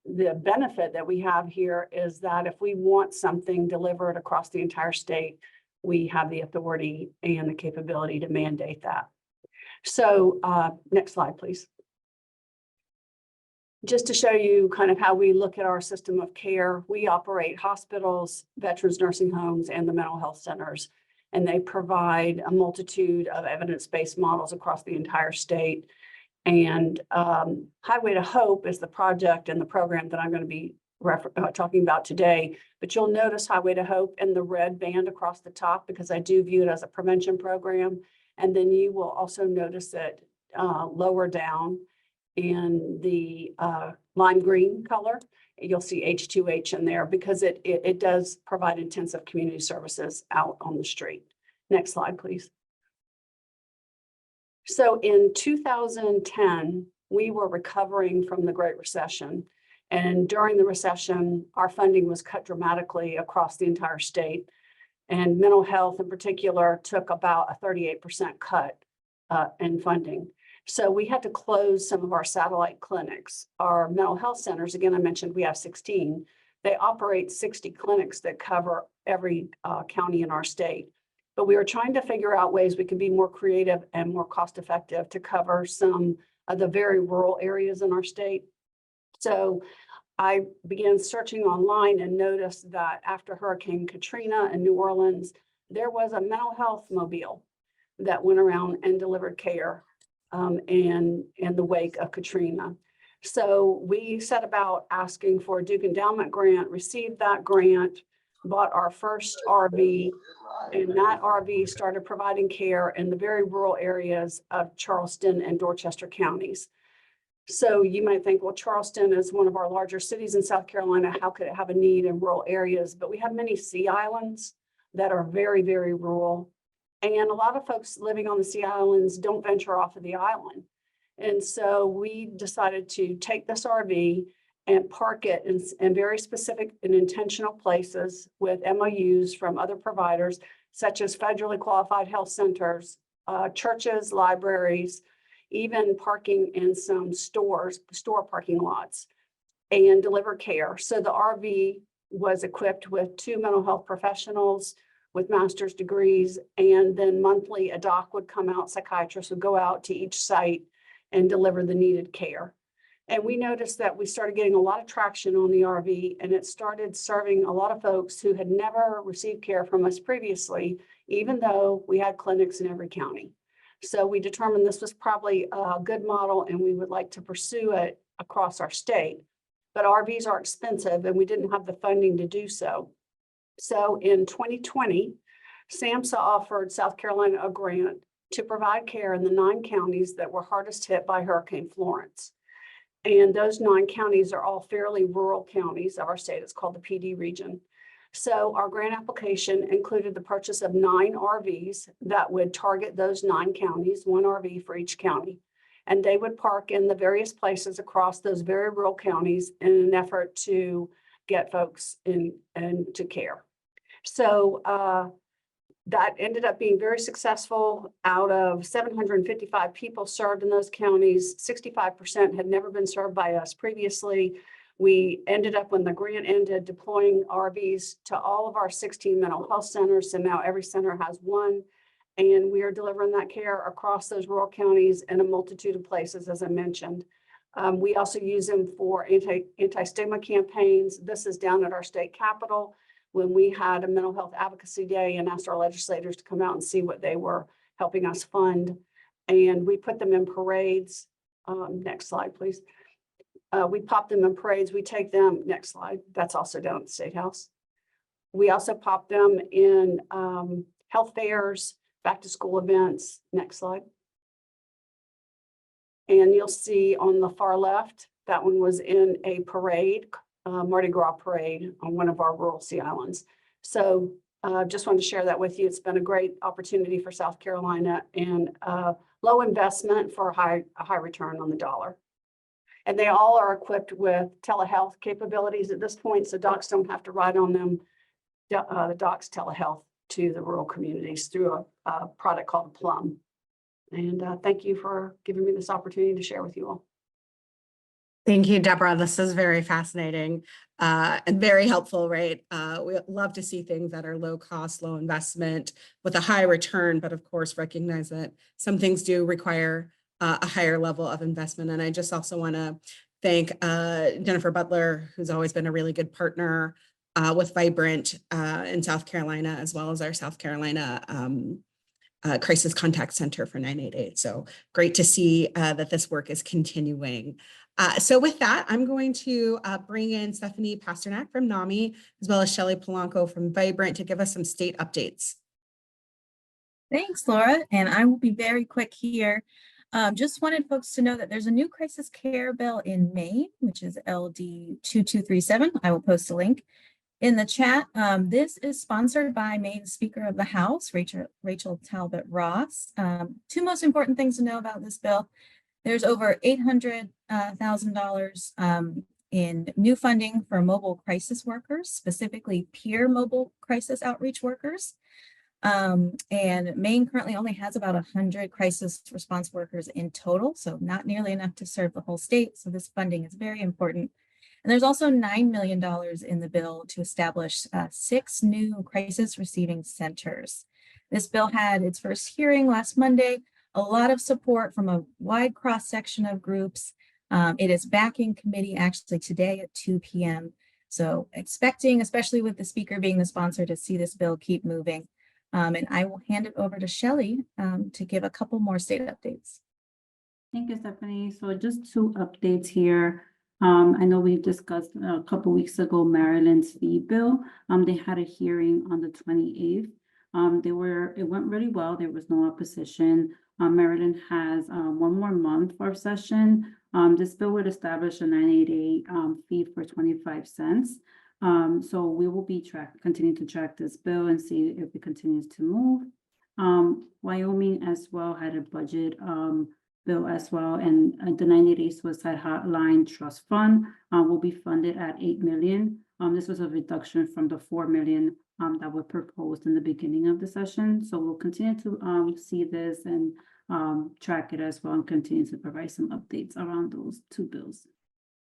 S9: the benefit that we have here is that if we want something delivered across the entire state, we have the authority and the capability to mandate that. So next slide, please. Just to show you kind of how we look at our system of care, we operate hospitals, veterans nursing homes, and the mental health centers. And they provide a multitude of evidence-based models across the entire state. And Highway to Hope is the project and the program that I'm going to be talking about today. But you'll notice Highway to Hope in the red band across the top, because I do view it as a prevention program. And then you will also notice it lower down in the lime green color. You'll see H2H in there, because it does provide intensive community services out on the street. Next slide, please. So in 2010, we were recovering from the Great Recession. And during the recession, our funding was cut dramatically across the entire state. And mental health in particular took about a 38% cut in funding. So we had to close some of our satellite clinics. Our mental health centers, again, I mentioned we have 16. They operate 60 clinics that cover every county in our state. But we were trying to figure out ways we could be more creative and more cost effective to cover some of the very rural areas in our state. So I began searching online and noticed that after Hurricane Katrina in New Orleans, there was a mental health mobile that went around and delivered care in the wake of Katrina. So we set about asking for a Duke Endowment grant, received that grant, bought our first RV, and that RV started providing care in the very rural areas of Charleston and Dorchester counties. So you might think, well, Charleston is one of our larger cities in South Carolina. How could it have a need in rural areas? But we have many sea islands that are very, very rural. And a lot of folks living on the sea islands don't venture off of the island. And so we decided to take this RV and park it in very specific and intentional places with MOUs from other providers, such as federally qualified health centers, churches, libraries, even parking in some store parking lots, and deliver care. So the RV was equipped with 2 mental health professionals with master's degrees, and then monthly a doc would come out, psychiatrists would go out to each site and deliver the needed care. And we noticed that we started getting a lot of traction on the RV, and it started serving a lot of folks who had never received care from us previously, even though we had clinics in every county. So we determined this was probably a good model and we would like to pursue it across our state. But RVs are expensive and we didn't have the funding to do so. So in 2020, SAMHSA offered South Carolina a grant to provide care in the 9 counties that were hardest hit by Hurricane Florence. And those 9 counties are all fairly rural counties of our state. It's called the PD region. So our grant application included the purchase of 9 RVs that would target those 9 counties, 1 RV for each county. And they would park in the various places across those very rural counties in an effort to get folks into care. So that ended up being very successful. Out of 755 people served in those counties, 65% had never been served by us previously. We ended up, when the grant ended, deploying RVs to all of our 16 mental health centers. So now every center has 1. And we are delivering that care across those rural counties in a multitude of places, as I mentioned. We also use them for anti-stigma campaigns. This is down at our state capitol when we had a mental health advocacy day and asked our legislators to come out and see what they were helping us fund. And we put them in parades. Next slide, please. We pop them in parades. We take them, next slide. That's also down at the State House. We also pop them in health fairs, back to school events. Next slide. And you'll see on the far left, that one was in a parade, Mardi Gras parade on one of our rural sea islands. So just wanted to share that with you. It's been a great opportunity for South Carolina and low investment for a high return on the dollar. And they all are equipped with telehealth capabilities at this point, so docs don't have to ride on them. The docs telehealth to the rural communities through a product called Plum. And thank you for giving me this opportunity to share with you all.
S1: Thank you, Deborah. This is very fascinating and very helpful, right? We love to see things that are low cost, low investment with a high return, but of course recognize that some things do require a higher level of investment. And I just also want to thank Jennifer Butler, who's always been a really good partner with Vibrant in South Carolina, as well as our South Carolina Crisis Contact Center for 988. So great to see that this work is continuing. So with that, I'm going to bring in Stephanie Pasternak from NAMI, as well as Shelly Polanco from Vibrant to give us some state updates.
S10: Thanks, Laura. And I will be very quick here. Just wanted folks to know that there's a new crisis care bill in Maine, which is LD 2237. I will post a link in the chat. This is sponsored by Maine Speaker of the House, Rachel Talbot Ross. 2 most important things to know about this bill. There's over $800,000 in new funding for mobile crisis workers, specifically peer mobile crisis outreach workers. And Maine currently only has about 100 crisis response workers in total, so not nearly enough to serve the whole state. So this funding is very important. And there's also $9 million in the bill to establish 6 new crisis receiving centers. This bill had its first hearing last Monday, a lot of support from a wide cross-section of groups. It is back in committee actually today at 2 p.m. So expecting, especially with the speaker being the sponsor, to see this bill keep moving. And I will hand it over to Shelly to give a couple more state updates.
S11: Thank you, Stephanie. So just 2 updates here. I know we discussed a couple weeks ago Maryland's fee bill. They had a hearing on the 28th. It went really well. There was no opposition. Maryland has 1 more month for session. This bill would establish a 988 fee for 25 cents. So we will be continue to track this bill and see if it continues to move. Wyoming as well had a budget bill as well, and the 988 suicide hotline trust fund will be funded at $8 million. This was a reduction from the $4 million that were proposed in the beginning of the session. So we'll continue to see this and track it as well and continue to provide some updates around those 2 bills.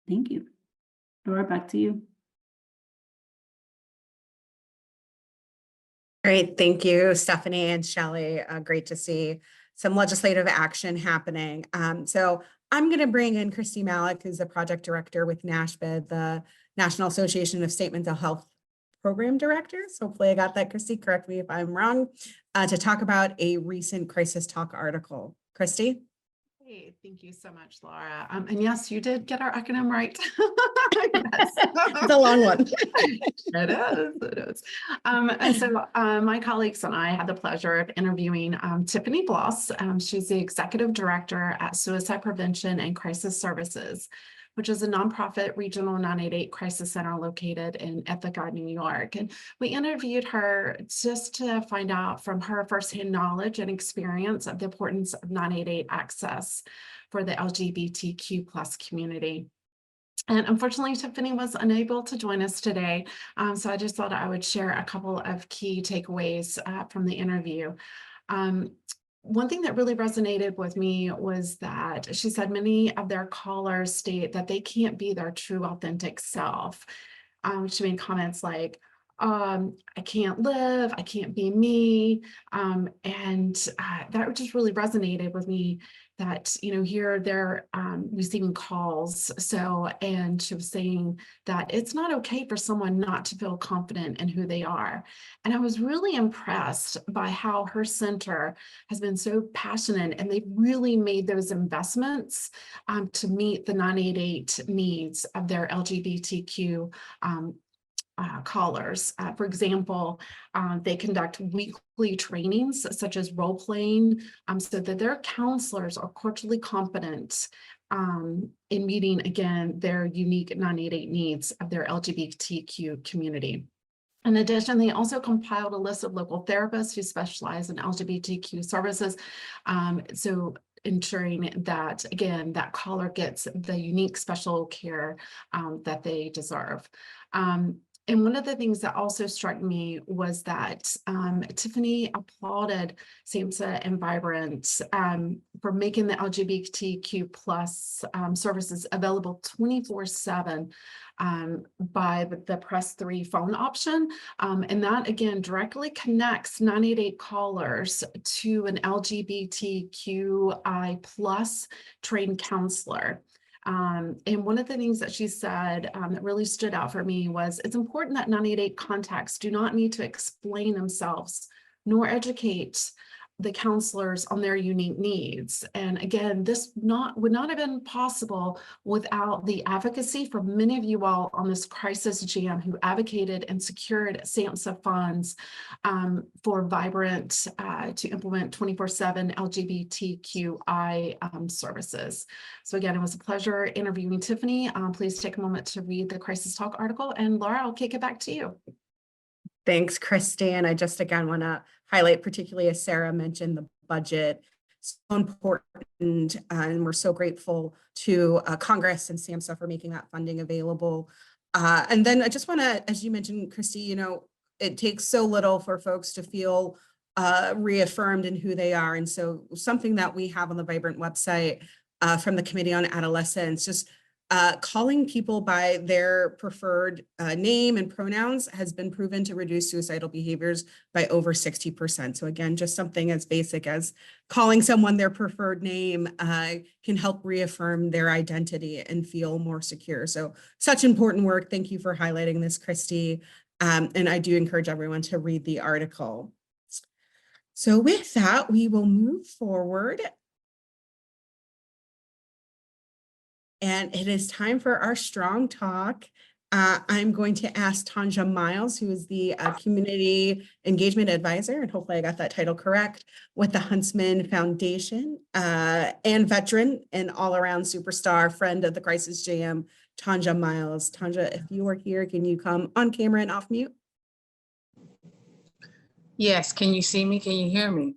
S11: Thank you. Laura, back to you.
S1: Great, thank you, Stephanie and Shelly. Great to see some legislative action happening. So I'm going to bring in Christy Malik, who's the project director with NASHBID, the National Association of State Mental Health Program Directors, hopefully I got that, Christy, correct me if I'm wrong, to talk about a recent Crisis Talk article. Christy?
S12: Hey, thank you so much, Laura. And yes, you did get our acronym right.
S1: It's a long one.
S12: It is. And so my colleagues and I had the pleasure of interviewing Tiffany Bloss. She's the Executive Director at Suicide Prevention and Crisis Services, which is a nonprofit regional 988 crisis center located in Ithaca, New York. And we interviewed her just to find out from her firsthand knowledge and experience of the importance of 988 access for the LGBTQ+ community. And unfortunately, Tiffany was unable to join us today. So I just thought I would share a couple of key takeaways from the interview. One thing that really resonated with me was that she said many of their callers state that they can't be their true authentic self. She made comments like, I can't live, I can't be me. And that just really resonated with me that, you know, here they're receiving calls. So, and she was saying that it's not okay for someone not to feel confident in who they are. And I was really impressed by how her center has been so passionate, and they've really made those investments to meet the 988 needs of their LGBTQ callers. For example, they conduct weekly trainings such as role playing so that their counselors are culturally competent in meeting, again, their unique 988 needs of their LGBTQ community. In addition, they also compiled a list of local therapists who specialize in LGBTQ services. So ensuring that, again, that caller gets the unique special care that they deserve. And one of the things that also struck me was that Tiffany applauded SAMHSA and Vibrant for making the LGBTQ+ services available 24/7 by the Press 3 phone option. And that, again, directly connects 988 callers to an LGBTQI+ trained counselor. And one of the things that she said that really stood out for me was it's important that 988 contacts do not need to explain themselves nor educate the counselors on their unique needs. And again, this would not have been possible without the advocacy from many of you all on this crisis jam who advocated and secured SAMHSA funds for Vibrant to implement 24/7 LGBTQI services. So again, it was a pleasure interviewing Tiffany. Please take a moment to read the Crisis Talk article, and Laura, I'll kick it back to you.
S1: Thanks, Christy. And I just again want to highlight, particularly as Sarah mentioned, the budget. So important, and we're so grateful to Congress and SAMHSA for making that funding available. And then I just want to, as you mentioned, Christy, you know, it takes so little for folks to feel reaffirmed in who they are. And so something that we have on the Vibrant website from the Committee on Adolescence, just calling people by their preferred name and pronouns has been proven to reduce suicidal behaviors by over 60%. So again, just something as basic as calling someone their preferred name can help reaffirm their identity and feel more secure. So such important work. Thank you for highlighting this, Christy. And I do encourage everyone to read the article. So with that, we will move forward. And it is time for our strong talk. I'm going to ask Tanja Miles, who is the Community Engagement Advisor, and hopefully I got that title correct, with the Huntsman Foundation, and veteran and all-around superstar, friend of the Crisis Jam, Tanja Miles. Tanja, if you are here, can you come on camera and off mute?
S13: Yes, can you see me? Can you hear me?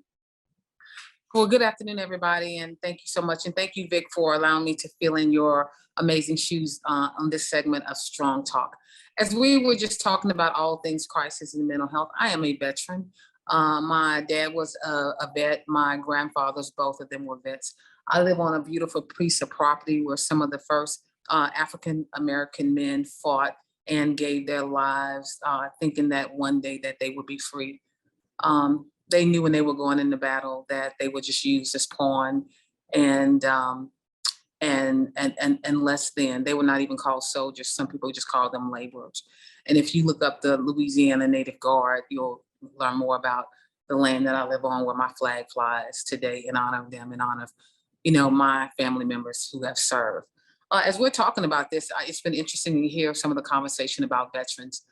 S13: Well, good afternoon, everybody, and thank you so much. And thank you, Vic, for allowing me to fill in your amazing shoes on this segment of Strong Talk. As we were just talking about all things crisis and mental health, I am a veteran. My dad was a vet. My grandfathers, both of them were vets. I live on a beautiful piece of property where some of the first African-American men fought and gave their lives, thinking that one day that they would be free. They knew when they were going into battle that they were just used as pawn, and and less than. They were not even called soldiers. Some people just call them laborers. And if you look up the Louisiana Native Guard, you'll learn more about the land that I live on, where my flag flies today, in honor of them, in honor of, you know, my family members who have served. As we're talking about this, it's been interesting to hear some of the conversation about veterans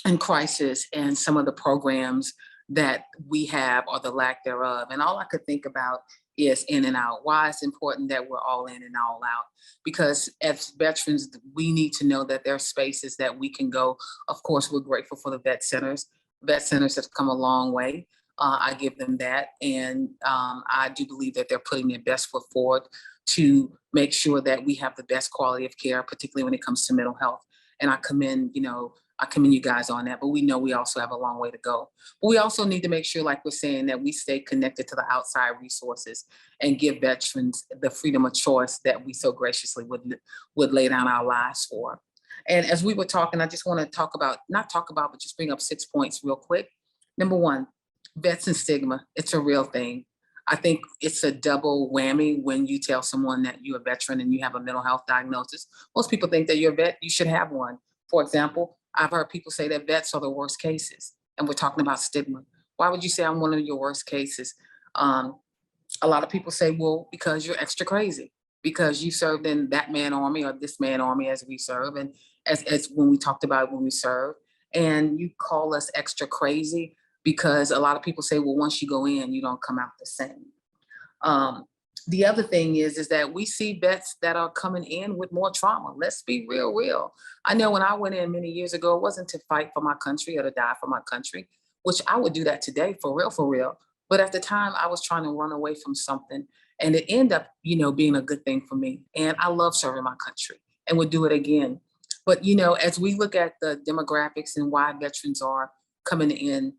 S13: and crisis and some of the programs that we have, or the lack thereof. And all I could think about is in and out. Why it's important that we're all in and all out. Because as veterans, we need to know that there are spaces that we can go. Of course, we're grateful for the vet centers. Vet centers have come a long way. I give them that. And I do believe that they're putting their best foot forward to make sure that we have the best quality of care, particularly when it comes to mental health. And I commend you guys on that, but we know we also have a long way to go. But we also need to make sure, like we're saying, that we stay connected to the outside resources and give veterans the freedom of choice that we so graciously would lay down our lives for. And as we were talking, I just want to but just bring up 6 points real quick. Number one, vets and stigma. It's a real thing. I think it's a double whammy when you tell someone that you're a veteran and you have a mental health diagnosis. Most people think that you're a vet, you should have one. For example, I've heard people say that vets are the worst cases, and we're talking about stigma. Why would you say I'm one of your worst cases? A lot of people say, well, because you're extra crazy, because you served in that man army or this man army as we serve, and as when we talked about when we serve, and you call us extra crazy because a lot of people say, well, once you go in, you don't come out the same. The other thing is that we see vets that are coming in with more trauma. Let's be real. I know when I went in many years ago, it wasn't to fight for my country or to die for my country, which I would do that today, for real. But at the time, I was trying to run away from something, and it ended up, being a good thing for me. And I love serving my country and would do it again. But, as we look at the demographics and why veterans are coming in,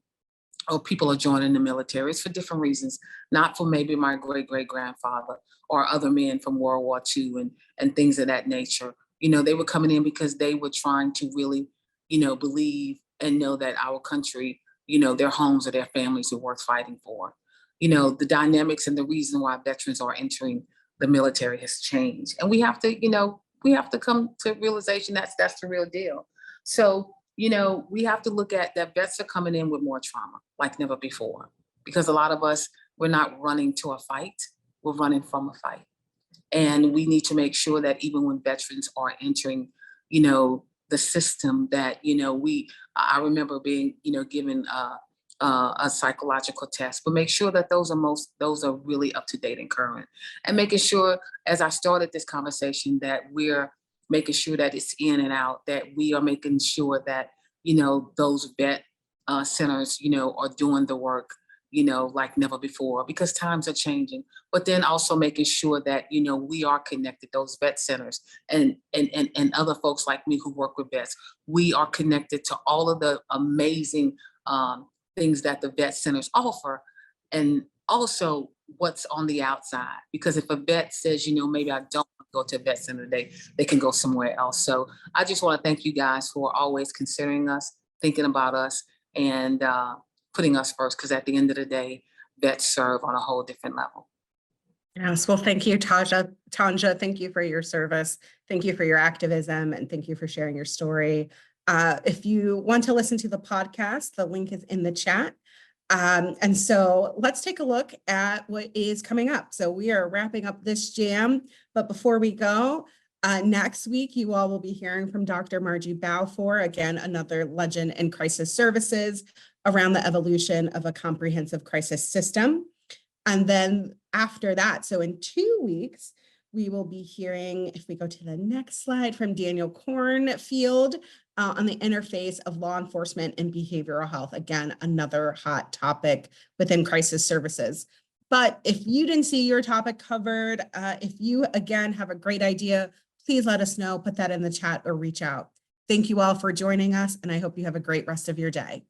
S13: or people are joining the military, it's for different reasons, not for maybe my great-great-grandfather or other men from World War II and things of that nature. They were coming in because they were trying to really, believe and know that our country, their homes or their families are worth fighting for. The dynamics and the reason why veterans are entering the military has changed. And we have to come to realization that's the real deal. So, we have to look at that vets are coming in with more trauma like never before, because a lot of us, we're not running to a fight, we're running from a fight. And we need to make sure that even when veterans are entering, the system that, I remember being, given a psychological test, but make sure that those are really up to date and current, and making sure, as I started this conversation, that we're making sure that it's in and out, that we are making sure that, those vet centers, are doing the work, like never before, because times are changing. But then also making sure that, we are connected, those vet centers and other folks like me who work with vets, we are connected to all of the amazing things that the vet centers offer, and also what's on the outside. Because if a vet says, maybe I don't go to a vet center today, they can go somewhere else. So I just want to thank you guys for always considering us, thinking about us, and putting us first, because at the end of the day, vets serve on a whole different level.
S1: Yes, well, thank you, Tanja. Thank you for your service. Thank you for your activism, and thank you for sharing your story. If you want to listen to the podcast, the link is in the chat. And so let's take a look at what is coming up. So we are wrapping up this jam, but before we go, next week, you all will be hearing from Dr. Margie Balfour, again, another legend in crisis services, around the evolution of a comprehensive crisis system. And then after that, so in 2 weeks, we will be hearing, if we go to the next slide, from Daniel Cornfield on the interface of law enforcement and behavioral health. Again, another hot topic within crisis services. But if you didn't see your topic covered, if you, again, have a great idea, please let us know, put that in the chat or reach out. Thank you all for joining us, and I hope you have a great rest of your day.